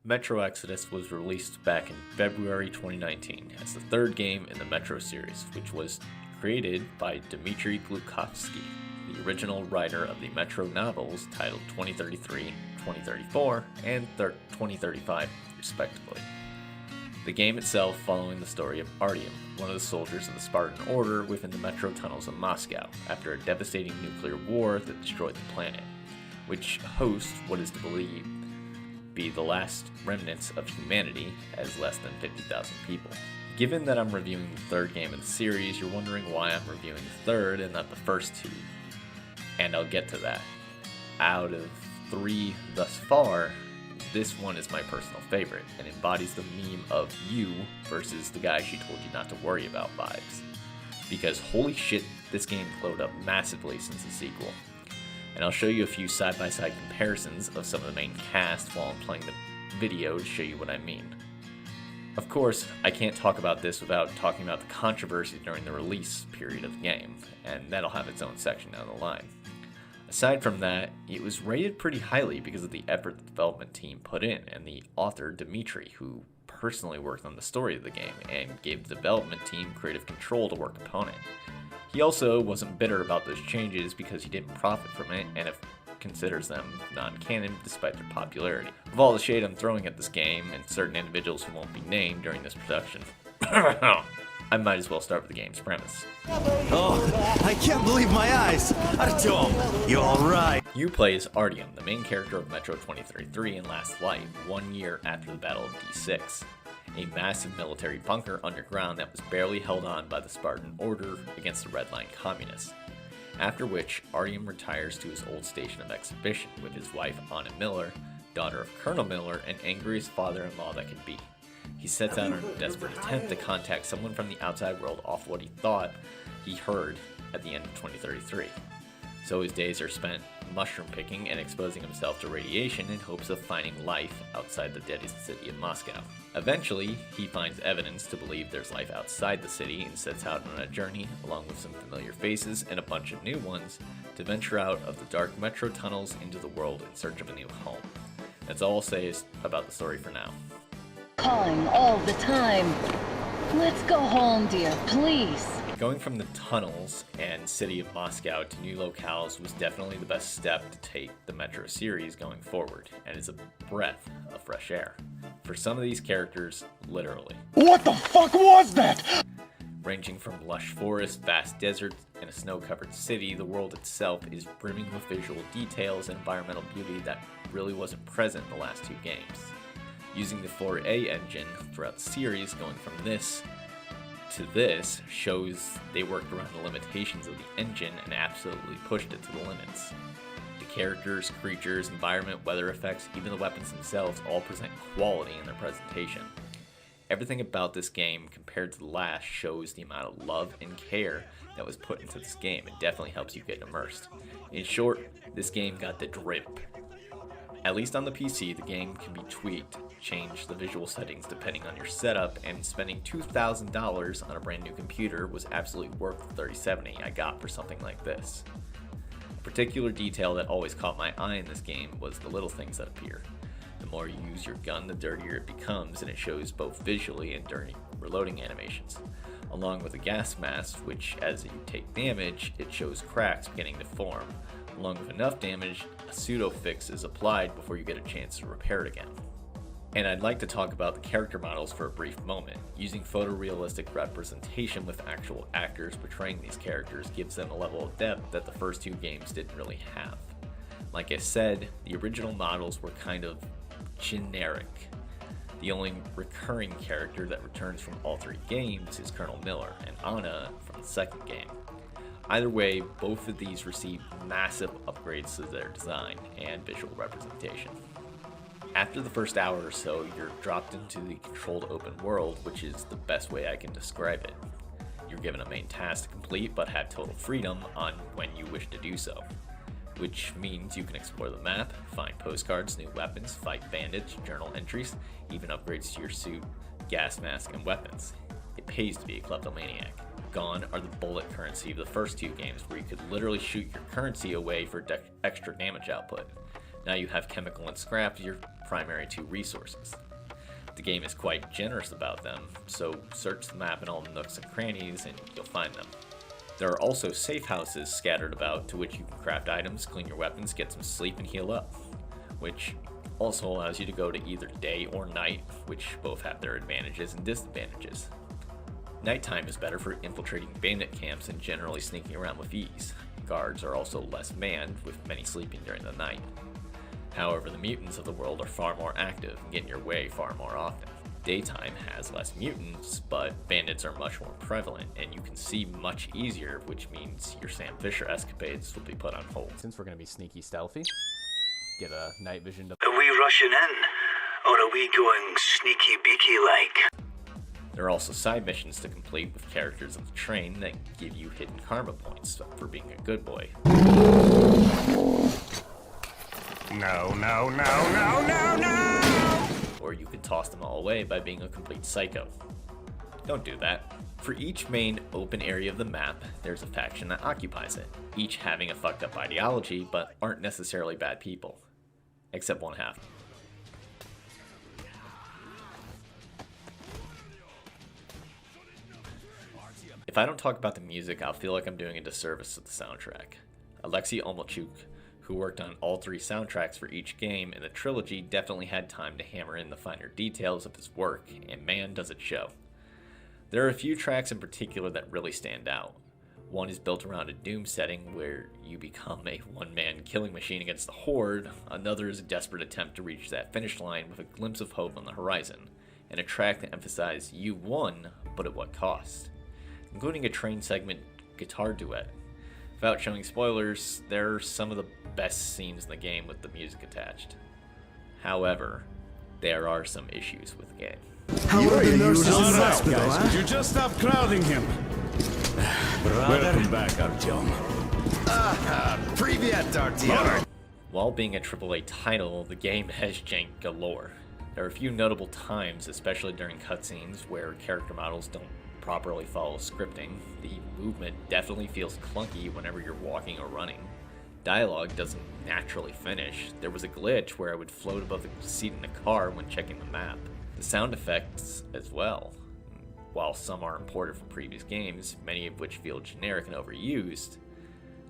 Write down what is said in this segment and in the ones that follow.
Metro Exodus was released back in February 2019 as the third game in the Metro series, which was created by Dmitry Glukhovsky, the original writer of the Metro novels titled 2033, 2034, and 2035, respectively. The game itself following the story of Artyom, one of the soldiers of the Spartan Order within the Metro tunnels of Moscow, after a devastating nuclear war that destroyed the planet, which hosts what is to believe be the last remnants of humanity as less than 50,000 people. Given that I'm reviewing the third game in the series, you're wondering why I'm reviewing the third and not the first two, and I'll get to that. Out of 3 thus far, this one is my personal favorite and embodies the meme of you versus the guy she told you not to worry about vibes. Because holy shit, this game glowed up massively since the sequel. And I'll show you a few side-by-side comparisons of some of the main cast while I'm playing the video to show you what I mean. Of course, I can't talk about this without talking about the controversy during the release period of the game, and that'll have its own section down the line. Aside from that, it was rated pretty highly because of the effort the development team put in, and the author Dmitry, who personally worked on the story of the game and gave the development team creative control to work upon it. He also wasn't bitter about those changes because he didn't profit from it and considers them non-canon despite their popularity. Of all the shade I'm throwing at this game and certain individuals who won't be named during this production, I might as well start with the game's premise. Oh, I can't believe my eyes! Artyom, you alright? You play as Artyom, the main character of Metro 2033 in Last Light, 1 year after the Battle of D6. A massive military bunker underground that was barely held on by the Spartan Order against the Red Line communists. After which, Artyom retires to his old station of exhibition with his wife Anna Miller, daughter of Colonel Miller, and angriest father-in-law that could be. He sets out on a desperate attempt to contact someone from the outside world off what he thought he heard at the end of 2033. So his days are spent mushroom picking and exposing himself to radiation in hopes of finding life outside the deadly city of Moscow. Eventually, he finds evidence to believe there's life outside the city and sets out on a journey, along with some familiar faces and a bunch of new ones, to venture out of the dark metro tunnels into the world in search of a new home. That's all I'll say about the story for now. Calling all the time. Let's go home, dear, please. Going from the tunnels and city of Moscow to new locales was definitely the best step to take the Metro series going forward, and is a breath of fresh air. For some of these characters, literally. What the fuck was that? Ranging from lush forests, vast deserts, and a snow-covered city, the world itself is brimming with visual details and environmental beauty that really wasn't present in the last 2 games. Using the 4A engine throughout the series, going from this to this, shows they worked around the limitations of the engine and absolutely pushed it to the limits. The characters, creatures, environment, weather effects, even the weapons themselves all present quality in their presentation. Everything about this game compared to the last shows the amount of love and care that was put into this game. It definitely helps you get immersed. In short, this game got the drip. At least on the PC, the game can be tweaked, change the visual settings depending on your setup, and spending $2,000 on a brand new computer was absolutely worth the $3070 I got for something like this. A particular detail that always caught my eye in this game was the little things that appear. The more you use your gun, the dirtier it becomes, and it shows both visually and during reloading animations. Along with a gas mask, which as you take damage, it shows cracks beginning to form. Along with enough damage, a pseudo fix is applied before you get a chance to repair it again. And I'd like to talk about the character models for a brief moment. Using photorealistic representation with actual actors portraying these characters gives them a level of depth that the first 2 games didn't really have. Like I said, the original models were kind of generic. The only recurring character that returns from all 3 games is Colonel Miller and Anna from the second game. Either way, both of these received massive upgrades to their design and visual representation. After the first hour or so, you're dropped into the controlled open world, which is the best way I can describe it. You're given a main task to complete, but have total freedom on when you wish to do so. Which means you can explore the map, find postcards, new weapons, fight bandits, journal entries, even upgrades to your suit, gas mask, and weapons. It pays to be a kleptomaniac. Gone are the bullet currency of the first 2 games, where you could literally shoot your currency away for extra damage output. Now you have chemical and scrap you're primary two resources. The game is quite generous about them, so search the map in all the nooks and crannies and you'll find them. There are also safe houses scattered about to which you can craft items, clean your weapons, get some sleep, and heal up, which also allows you to go to either day or night, which both have their advantages and disadvantages. Nighttime is better for infiltrating bandit camps and generally sneaking around with ease. Guards are also less manned, with many sleeping during the night. However, the mutants of the world are far more active and get in your way far more often. Daytime has less mutants, but bandits are much more prevalent, and you can see much easier, which means your Sam Fisher escapades will be put on hold. Since we're going to be sneaky stealthy, get a night vision to... Are we rushing in? Or are we going sneaky beaky like? There are also side missions to complete with characters on the train that give you hidden karma points for being a good boy. No. Or you can toss them all away by being a complete psycho. Don't do that. For each main open area of the map, there's a faction that occupies it, each having a fucked up ideology, but aren't necessarily bad people. Except one half. If I don't talk about the music, I'll feel like I'm doing a disservice to the soundtrack. Alexei Omelchuk, who worked on all three soundtracks for each game in the trilogy, definitely had time to hammer in the finer details of his work, and man does it show. There are a few tracks in particular that really stand out. One is built around a Doom setting where you become a one-man killing machine against the Horde, another is a desperate attempt to reach that finish line with a glimpse of hope on the horizon, and a track that emphasized you won, but at what cost, including a train segment guitar duet. Without showing spoilers, there are some of the best scenes in the game with the music attached. However, there are some issues with the game. How are the nurses in the All right, hospital, guys, huh? could you just stop crowding him? Welcome back, Artyom. Привет, Artyom. While being a AAA title, the game has jank galore. There are a few notable times, especially during cutscenes, where character models don't properly follow scripting. The movement definitely feels clunky whenever you're walking or running. Dialogue doesn't naturally finish. There was a glitch where I would float above the seat in the car when checking the map. The sound effects as well. While some are imported from previous games, many of which feel generic and overused,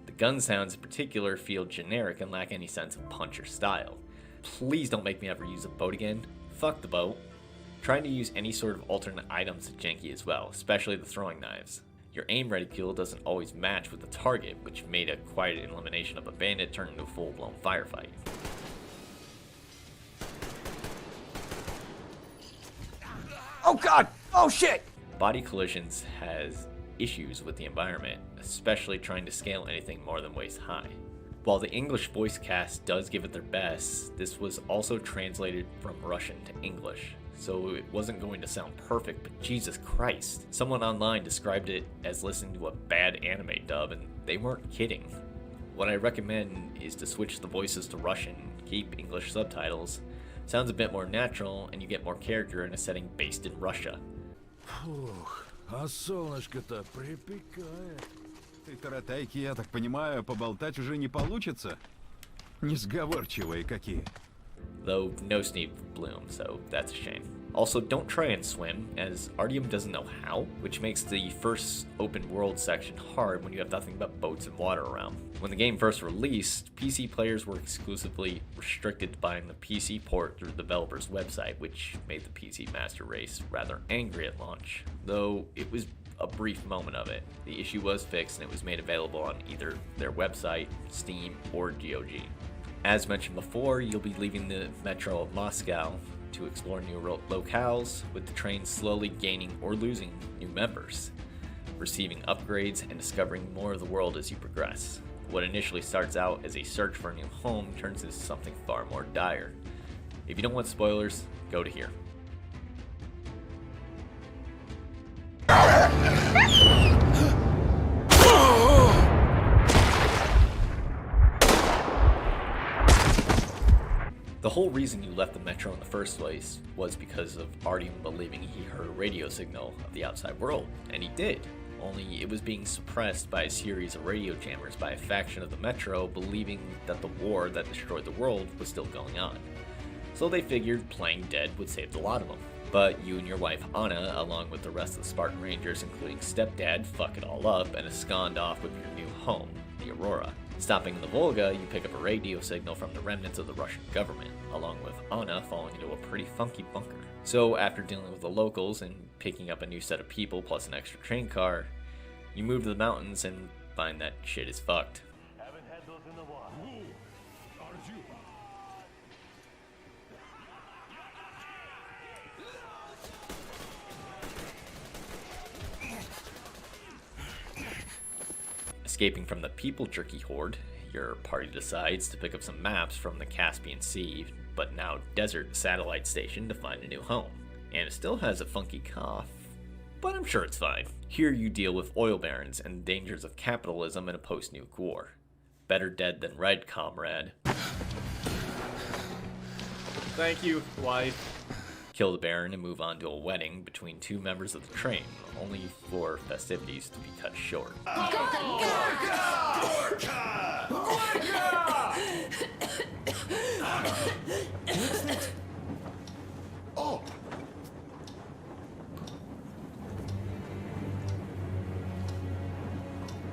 the gun sounds in particular feel generic and lack any sense of punch or style. Please don't make me ever use a boat again. Fuck the boat. Trying to use any sort of alternate items is janky as well, especially the throwing knives. Your aim reticule doesn't always match with the target, which made a quiet elimination of a bandit turn into a full-blown firefight. Oh god! Oh shit! Body Collisions has issues with the environment, especially trying to scale anything more than waist high. While the English voice cast does give it their best, this was also translated from Russian to English, so it wasn't going to sound perfect, but Jesus Christ. Someone online described it as listening to a bad anime dub, and they weren't kidding. What I recommend is to switch the voices to Russian, keep English subtitles. Sounds a bit more natural, and you get more character in a setting based in Russia. Фух, а солнышко-то припекает. Ты таратайки, я так понимаю, поболтать уже не получится? Несговорчивые какие. Though no Sneak Bloom, so that's a shame. Also, don't try and swim, as Artyom doesn't know how, which makes the first open world section hard when you have nothing but boats and water around. When the game first released, PC players were exclusively restricted to buying the PC port through the developer's website, which made the PC Master Race rather angry at launch, though it was a brief moment of it. The issue was fixed and it was made available on either their website, Steam, or GOG. As mentioned before, you'll be leaving the metro of Moscow to explore new locales, with the train slowly gaining or losing new members, receiving upgrades and discovering more of the world as you progress. What initially starts out as a search for a new home turns into something far more dire. If you don't want spoilers, go to here. The whole reason you left the metro in the first place was because of Artyom believing he heard a radio signal of the outside world, and he did, only it was being suppressed by a series of radio jammers by a faction of the metro believing that the war that destroyed the world was still going on. so they figured playing dead would save a lot of them. But you and your wife Anna, along with the rest of the Spartan Rangers, including Stepdad, fuck it all up and abscond off with your new home, the Aurora. Stopping in the Volga, you pick up a radio signal from the remnants of the Russian government, along with Anna falling into a pretty funky bunker. So after dealing with the locals and picking up a new set of people plus an extra train car, you move to the mountains and find that shit is fucked. Escaping from the people jerky horde, your party decides to pick up some maps from the Caspian Sea, but now desert satellite station to find a new home. And it still has a funky cough, but I'm sure it's fine. Here you deal with oil barons and the dangers of capitalism in a post-nuke war. Better dead than red, comrade. Thank you, wife. Kill the Baron and move on to a wedding between two members of the train, only for festivities to be cut short.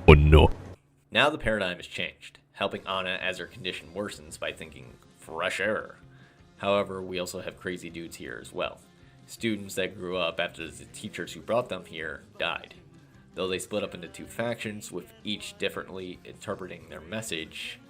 Oh no. Now the paradigm has changed, helping Anna as her condition worsens by thinking fresh air. However, we also have crazy dudes here as well. Students that grew up after the teachers who brought them here died. Though they split up into two factions, with each differently interpreting their message,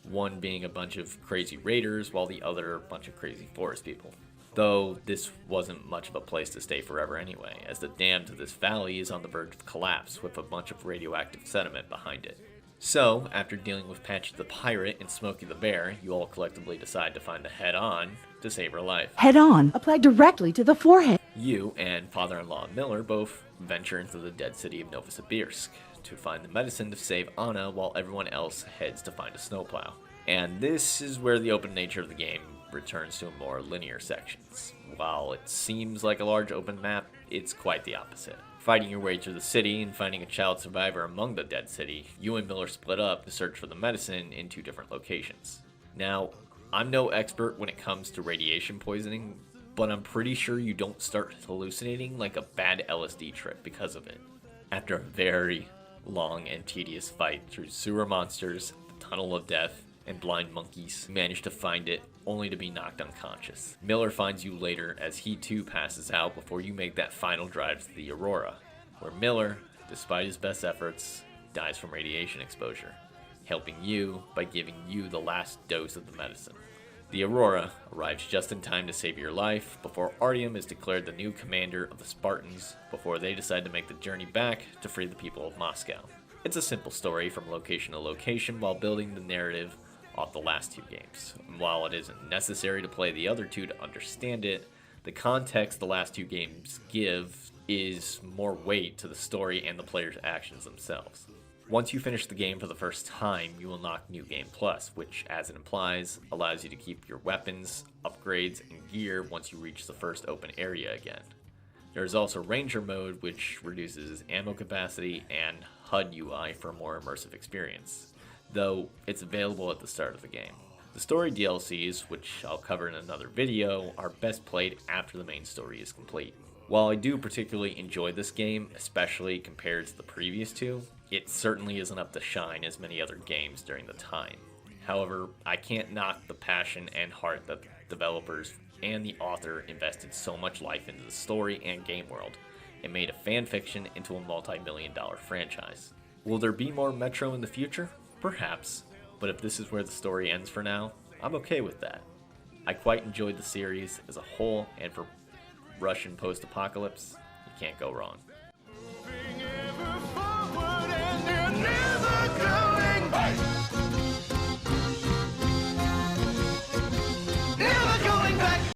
one being a bunch of crazy raiders, while the other a bunch of crazy forest people. Though this wasn't much of a place to stay forever anyway, as the dam to this valley is on the verge of collapse with a bunch of radioactive sediment behind it. So, after dealing with Patchy the Pirate and Smokey the Bear, you all collectively decide to find the Head-On to save her life. Head-On, applied directly to the forehead. You and father-in-law Miller both venture into the dead city of Novosibirsk to find the medicine to save Anna while everyone else heads to find a snowplow. And this is where the open nature of the game returns to more linear sections. While it seems like a large open map, it's quite the opposite. Fighting your way through the city and finding a child survivor among the dead city, you and Miller split up to search for the medicine in two different locations. Now, I'm no expert when it comes to radiation poisoning, but I'm pretty sure you don't start hallucinating like a bad LSD trip because of it. After a very long and tedious fight through sewer monsters, the tunnel of death, and blind monkeys, you manage to find it only to be knocked unconscious. Miller finds you later as he too passes out before you make that final drive to the Aurora, where Miller, despite his best efforts, dies from radiation exposure, helping you by giving you the last dose of the medicine. The Aurora arrives just in time to save your life before Artyom is declared the new commander of the Spartans before they decide to make the journey back to free the people of Moscow. It's a simple story from location to location while building the narrative off the last two games. And while it isn't necessary to play the other two to understand it, the context the last two games give is more weight to the story and the player's actions themselves. Once you finish the game for the first time, you unlock New Game Plus, which, as it implies, allows you to keep your weapons, upgrades, and gear once you reach the first open area again. There is also Ranger Mode, which reduces ammo capacity, and HUD UI for a more immersive experience, though it's available at the start of the game. The story DLCs, which I'll cover in another video, are best played after the main story is complete. While I do particularly enjoy this game, especially compared to the previous two, it certainly isn't up to shine as many other games during the time. However, I can't knock the passion and heart that the developers and the author invested so much life into the story and game world, and made a fan fiction into a multi-million-dollar franchise. Will there be more Metro in the future? Perhaps, but if this is where the story ends for now, I'm okay with that. I quite enjoyed the series as a whole, and for Russian post-apocalypse, you can't go wrong.